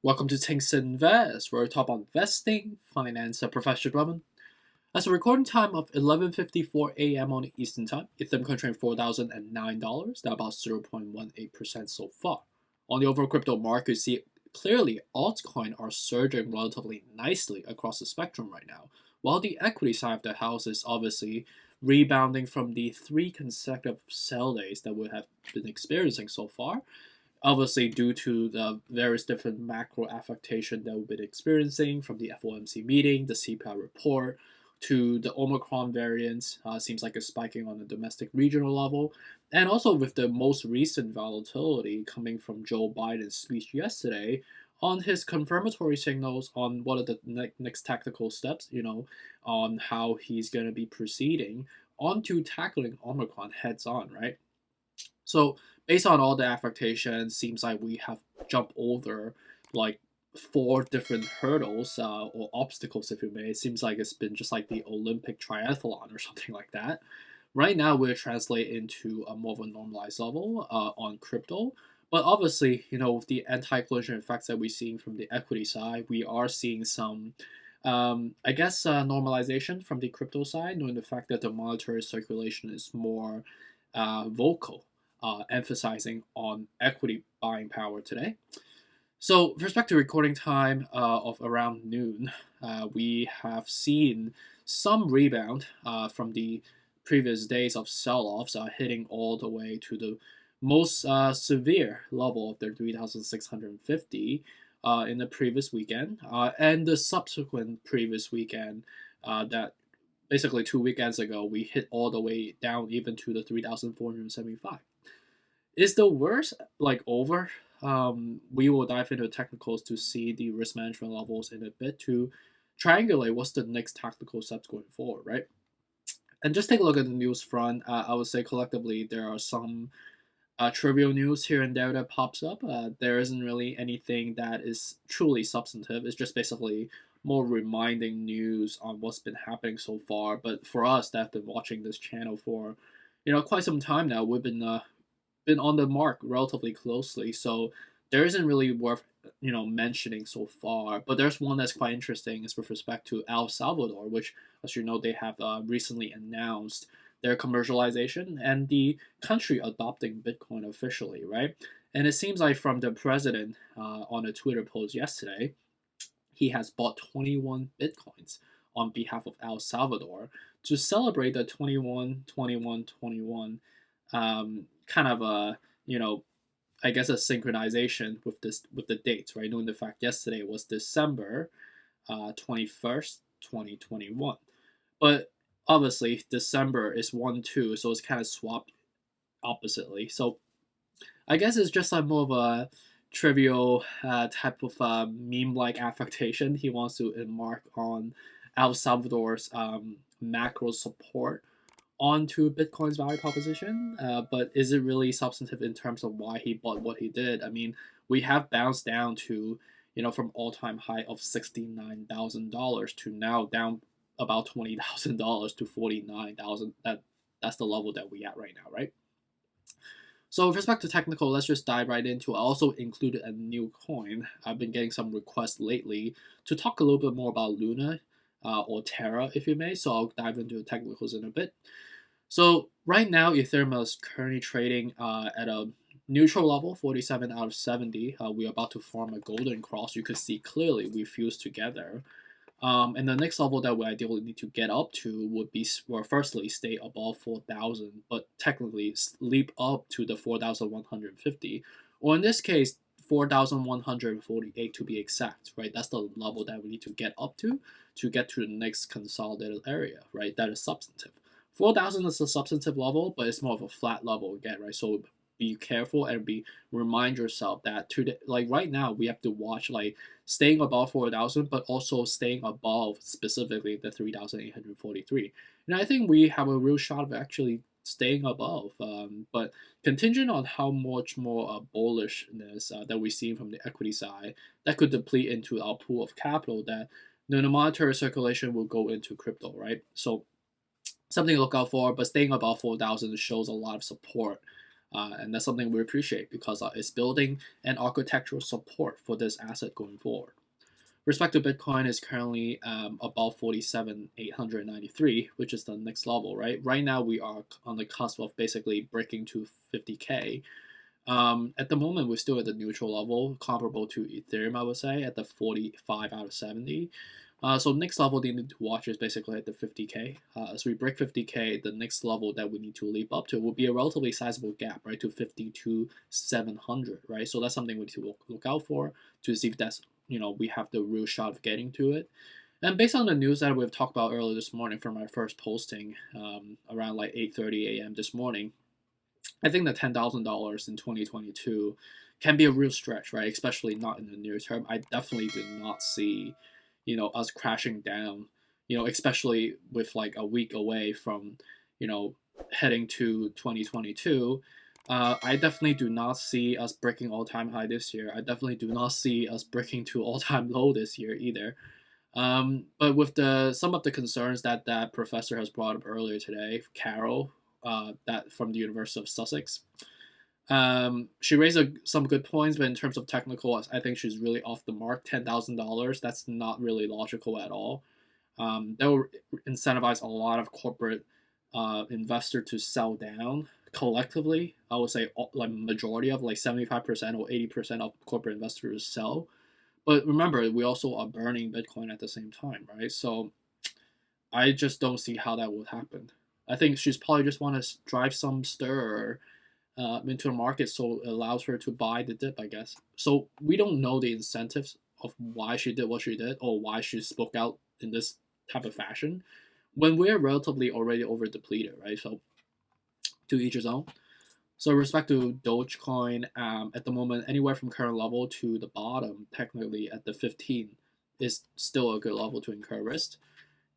Welcome to Things to Invest, where we talk about investing, finance, and professional development. As a recording time of 11:54 a.m. on Eastern Time, Ethereum trading $4,009, down about 0.18% so far. On the overall crypto market, you see clearly altcoins are surging relatively nicely across the spectrum right now, while the equity side of the house is obviously rebounding from the 3 consecutive sell days that we have been experiencing so far. Obviously, due to the various different macro affectation that we've been experiencing from the FOMC meeting, the CPI report, to the Omicron variants, seems like it's spiking on the domestic regional level, and also with the most recent volatility coming from Joe Biden's speech yesterday on his confirmatory signals on what are the next tactical steps, on how he's going to be proceeding onto tackling Omicron heads on, right? So based on all the affectations, seems like we have jumped over like 4 different hurdles or obstacles, if you may. It seems like it's been just like the Olympic triathlon or something like that. Right now, we're translate into a more of a normalized level on crypto. But obviously, with the anti-collision effects that we're seeing from the equity side, we are seeing some, normalization from the crypto side, knowing the fact that the monetary circulation is more vocal, emphasizing on equity buying power today. So, with respect to recording time of around noon, we have seen some rebound from the previous days of sell-offs, hitting all the way to the most severe level of the 3,650 in the previous weekend, and the subsequent previous weekend that basically 2 weekends ago, we hit all the way down even to the 3,475. Is the worst over? We will dive into technicals to see the risk management levels in a bit to triangulate what's the next tactical steps going forward, right? And just take a look at the news front. I would say collectively there are some trivial news here and there that pops up. There isn't really anything that is truly substantive. It's just basically more reminding news on what's been happening so far. But for us that have been watching this channel for quite some time now, we've been on the mark relatively closely, so there isn't really worth mentioning so far. But there's one that's quite interesting, is with respect to El Salvador, which, as you know, they have recently announced their commercialization and the country adopting Bitcoin officially, right? And it seems like from the president on a Twitter post yesterday, he has bought 21 Bitcoins on behalf of El Salvador to celebrate the 21-21-21 kind of a a synchronization with the dates, right? Knowing the fact yesterday was December 21st, 2021, but obviously December is 1-2, so it's kind of swapped oppositely. So I guess it's just more of a trivial type of meme-like affectation he wants to mark on El Salvador's macro support onto Bitcoin's value proposition, but is it really substantive in terms of why he bought what he did? I mean, we have bounced down to, from all-time high of $69,000 to now down about $20,000 to $49,000. That's the level that we at right now, right? So with respect to technical, let's just dive right into it. I also included a new coin. I've been getting some requests lately to talk a little bit more about Luna, or Terra, if you may, so I'll dive into the technicals in a bit. So right now, Ethereum is currently trading at a neutral level, 47 out of 70. We're about to form a golden cross. You could see clearly we fuse together. And the next level that we ideally need to get up to would be, well, firstly, stay above 4,000, but technically leap up to the 4,150, or in this case, 4,148 to be exact, right? That's the level that we need to get up to get to the next consolidated area, right? That is substantive. 4,000 is a substantive level, but it's more of a flat level again, right? So be careful and remind yourself that right now we have to watch staying above 4,000, but also staying above specifically the 3,843. And I think we have a real shot of actually staying above, but contingent on how much more bullishness that we've seen from the equity side, that could deplete into our pool of capital that the monetary circulation will go into crypto, right? So something to look out for, but staying above 4,000 shows a lot of support And that's something we appreciate because it's building an architectural support for this asset going forward. Respect to Bitcoin is currently above 47,893, which is the next level, right? Right now we are on the cusp of basically breaking to 50K. At the moment, we're still at the neutral level, comparable to Ethereum, I would say, at the 45 out of 70. So next level they need to watch is basically at the 50K. As we break 50K, the next level that we need to leap up to will be a relatively sizable gap, right, to 52,700, right? So that's something we need to look out for to see if that's, we have the real shot of getting to it. And based on the news that we've talked about earlier this morning from my first posting, around like 8:30 a.m. this morning, I think that $10,000 in 2022 can be a real stretch, right? Especially not in the near term. I definitely do not see, us crashing down, especially with like a week away from, heading to 2022. I definitely do not see us breaking all-time high this year. I definitely do not see us breaking to all-time low this year either. But with some of the concerns that professor has brought up earlier today, Carol, that from the University of Sussex, she raised some good points, but in terms of technical, I think she's really off the mark. $10,000, that's not really logical at all. That will incentivize a lot of corporate investor to sell down collectively. I would say like majority of like 75% or 80% of corporate investors sell. But remember, we also are burning Bitcoin at the same time, right? So I just don't see how that would happen. I think she's probably just want to drive some stir into the market so it allows her to buy the dip, I guess. So we don't know the incentives of why she did what she did or why she spoke out in this type of fashion when we're relatively already over depleted, right? So to each his own. So with respect to Dogecoin, at the moment, anywhere from current level to the bottom, technically at the 15, is still a good level to incur risk.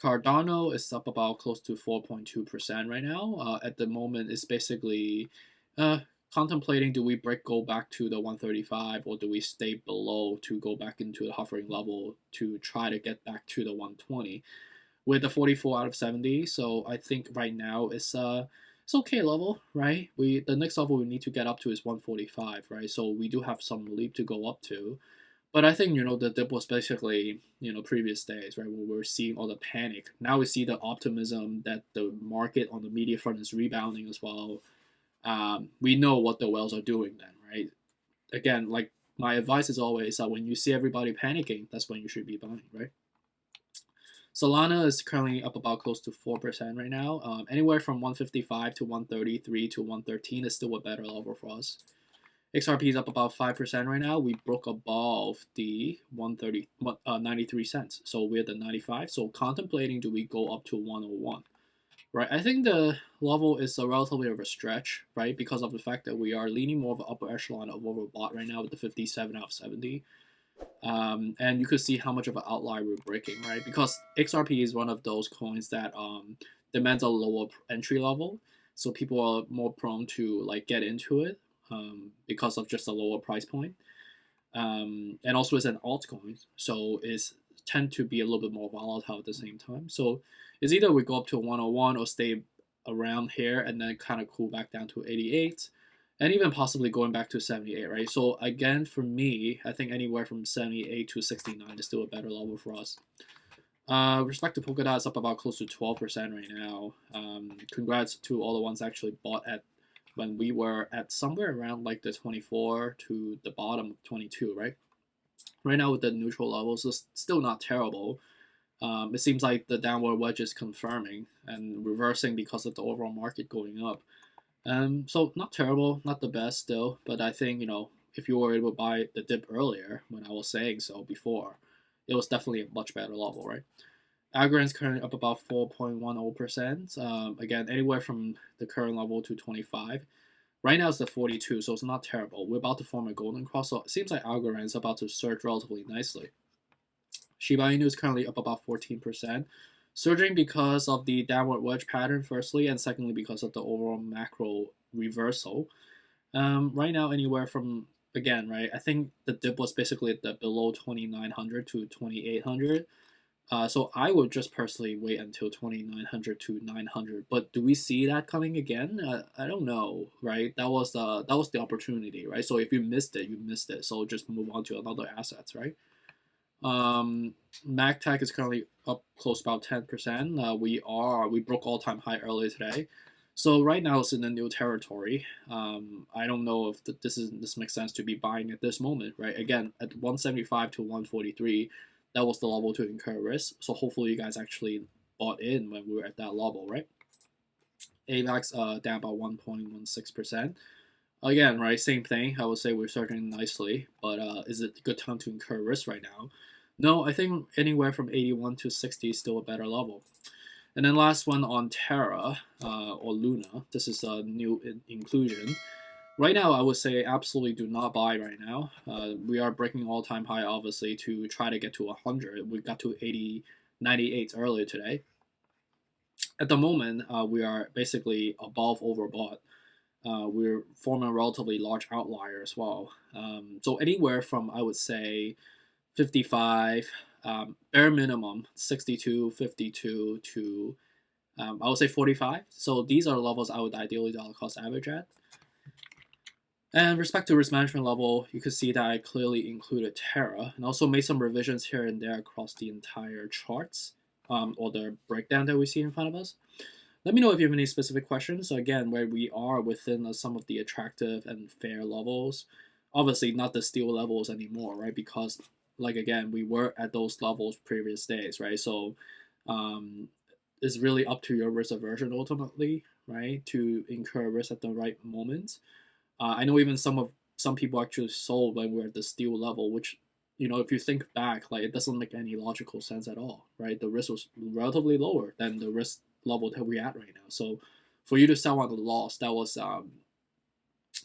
Cardano is up about close to 4.2% right now. At the moment, it's basically contemplating, do we go back to the 135 or do we stay below to go back into the hovering level to try to get back to the 120 with the 44 out of 70. So I think right now it's okay level, right? The next level we need to get up to is 145, right? So we do have some leap to go up to. But I think, the dip was basically, previous days, right, when we were seeing all the panic. Now we see the optimism that the market on the media front is rebounding as well. We know what the whales are doing then, right? Again, like my advice is always that when you see everybody panicking, that's when you should be buying, right? Solana is currently up about close to 4% right now. Anywhere from 155 to 133 to 113 is still a better level for us. XRP is up about 5% right now. We broke above the 93 cents. So we're at the 95. So contemplating, do we go up to 101? Right, I think the level is a relatively of a stretch, right, because of the fact that we are leaning more of an upper echelon of what we're bought right now with the 57 out of 70. And you could see how much of an outlier we're breaking, right, because XRP is one of those coins that demands a lower entry level, so people are more prone to like get into it because of just a lower price point. And also it's an altcoin, so it's tend to be a little bit more volatile at the same time. So it's either we go up to 101 or stay around here and then kind of cool back down to 88 and even possibly going back to 78, right? So again, for me, I think anywhere from 78 to 69 is still a better level for us. Respect to polkadot, it's up about close to 12% right now. Congrats to all the ones actually bought at when we were at somewhere around like the 24 to the bottom of 22, right? Right now with the neutral levels, it's still not terrible. It seems like the downward wedge is confirming and reversing because of the overall market going up. So not terrible, not the best still, but I think, if you were able to buy the dip earlier when I was saying so before, it was definitely a much better level, right? Algorand's currently up about 4.10%. Again, anywhere from the current level to 25. Right now it's the 42, so it's not terrible. We're about to form a golden cross, so it seems like Algorand is about to surge relatively nicely. Shiba Inu is currently up about 14%, surging because of the downward wedge pattern, firstly, and secondly because of the overall macro reversal. Right now, anywhere from, again, right, I think the dip was basically at the below 2,900 to 2,800. So I would just personally wait until 2900 to 900. But do we see that coming again? I don't know, right? That was the opportunity, right? So if you missed it, you missed it. So just move on to another assets, right? MagTech is currently up close about 10%. We broke all time high earlier today. So right now it's in a new territory. I don't know if this makes sense to be buying at this moment, right? Again, at 175 to 143, that was the level to incur risk. So hopefully you guys actually bought in when we were at that level, right? AVAX down about 1.16%. Again, right, same thing. I would say we're starting nicely, but is it a good time to incur risk right now? No, I think anywhere from 81 to 60 is still a better level. And then last one on Terra or Luna. This is a new inclusion. Right now, I would say absolutely do not buy right now. We are breaking all-time high, obviously, to try to get to 100. We got to 98 earlier today. At the moment, we are basically above overbought. We're forming a relatively large outlier as well. So anywhere from, I would say, 55, bare minimum 62, 52 to I would say 45. So these are levels I would ideally dollar cost average at. And respect to risk management level, you can see that I clearly included Terra and also made some revisions here and there across the entire charts or the breakdown that we see in front of us. Let me know if you have any specific questions. So again, where we are within some of the attractive and fair levels. Obviously, not the steal levels anymore, right? Because, like, again, we were at those levels previous days, right? So it's really up to your risk aversion ultimately, right? To incur risk at the right moment. I know even some people actually sold when we were at the steal level, which, you know, if you think back, like, it doesn't make any logical sense at all, right? The risk was relatively lower than the risk level that we're at right now. So for you to sell on the loss, that was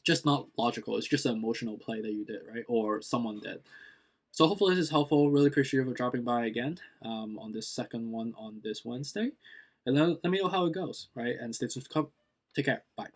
just not logical. It's just an emotional play that you did, right? Or someone did. So hopefully this is helpful. Really appreciate you for dropping by again on this second one on this Wednesday. And let me know how it goes, right? And stay tuned. Take care. Bye.